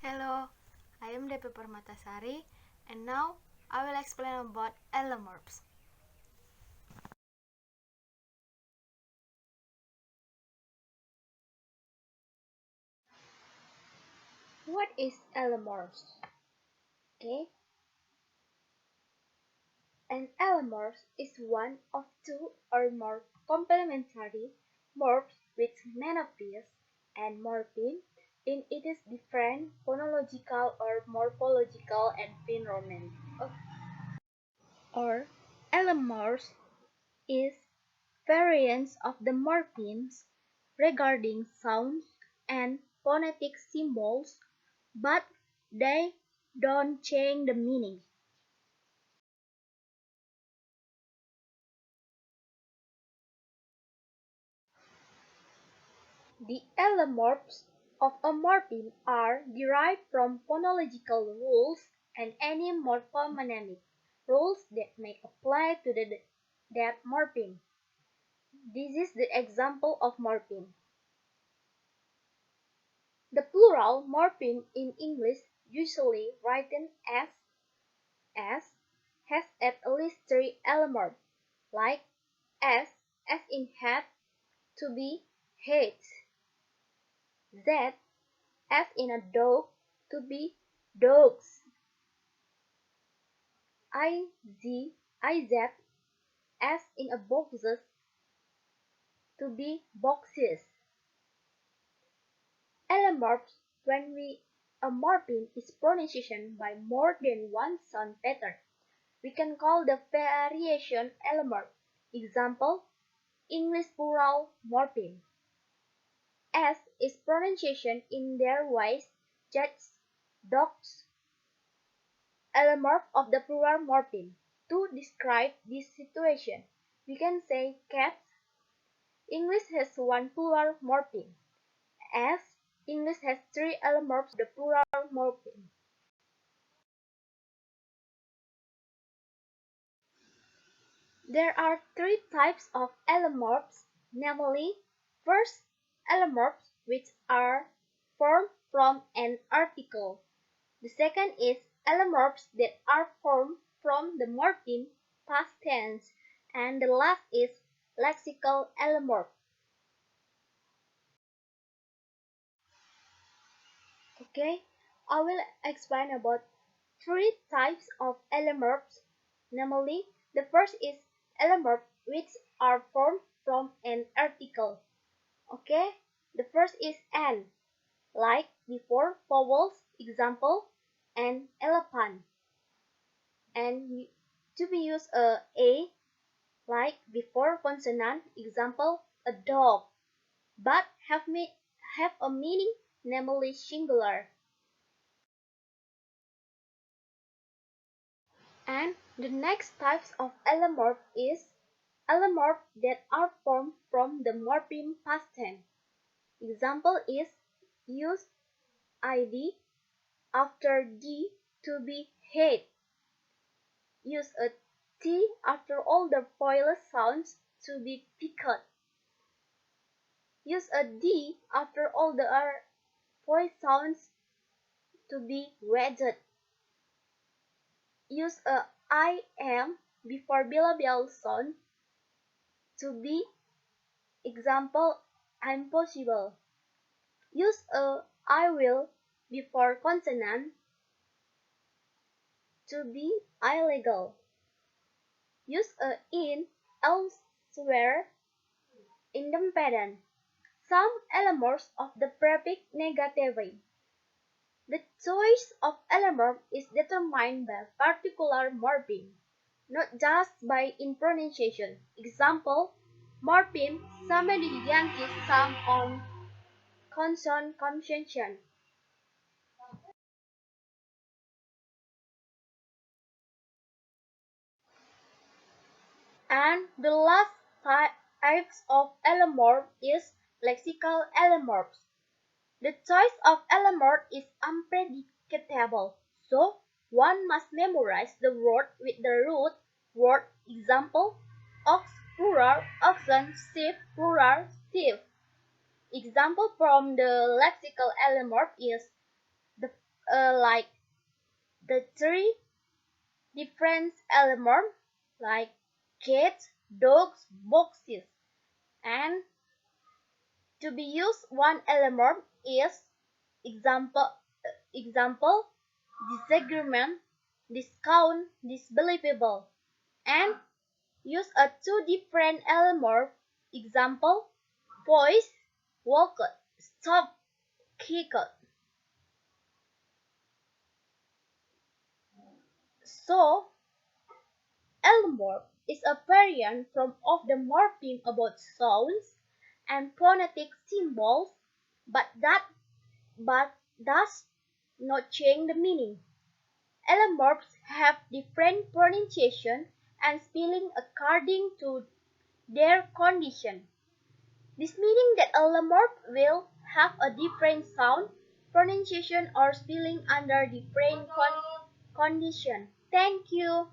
Hello, I am Depi Permatasari, and now I will explain about allomorphs. What is allomorphs? Okay, an allomorph is one of two or more complementary morphs with monophys and morpheme in its different phonological or morphological environment. Or allomorphs is variants of the morphemes regarding sounds and phonetic symbols, but they don't change the meaning. The allomorphs of a morpheme are derived from phonological rules and any morphonemic rules that may apply to that morpheme. This is the example of morpheme. The plural morpheme in English, usually written as has at least three allomorphs, like as in hat, to be hates, z as in a dog, to be dogs, iz as in a boxes, to be boxes. Allomorphs when a morpheme is pronunciation by more than one sound pattern. We can call the variation allomorph. Example, English plural morpheme. S is pronunciation in their ways, jets, dogs, allomorph of the plural morpheme. To describe this situation, we can say cats. English has one plural morpheme, as English has three allomorphs of the plural morpheme. There are three types of allomorphs, namely, first, allomorphs which are formed from an article. The second is allomorphs that are formed from the morpheme past tense, and the last is lexical allomorph. Okay, I will explain about three types of allomorphs. Namely, the first is allomorphs which are formed from an article. Okay, the first is an, like before vowels, example, an elephant. And to be used a, like before consonant, example, a dog, but have a meaning, namely singular. And the next types of allomorph is allomorph that are formed from the morpheme past tense. Example is use id after d to be head. Use a t after all the vowel sounds to be picked. Use a d after all the voice sounds to be wedged. Use a I am before bilabial sound to be example I'm possible. Use a I will before consonant to be illegal. Use a in elsewhere independent. Some allomorphs of the prefix negative. The choice of allomorph is determined by particular morpheme, not just by in pronunciation. Example, morpheme samedigiantis some on consonant conjunction. And the last types of allomorph is lexical allomorphs. The choice of allomorph is unpredictable, so one must memorize the word with the root word. Example, ox plural oxen, sheep plural sheep. Example from the lexical allomorph is the like the three different allomorphs, like cats, dogs, boxes, and to be used one allomorph is example disagreement, discount, disbelievable, and use a two different allomorph example voice, walked, stop, kicked. So allomorph is a variant from of the morpheme about sounds and phonetic symbols, but does not change the meaning. Allomorphs have different pronunciation and spelling according to their condition. This meaning that allomorph will have a different sound, pronunciation, or spelling under different condition. Thank you.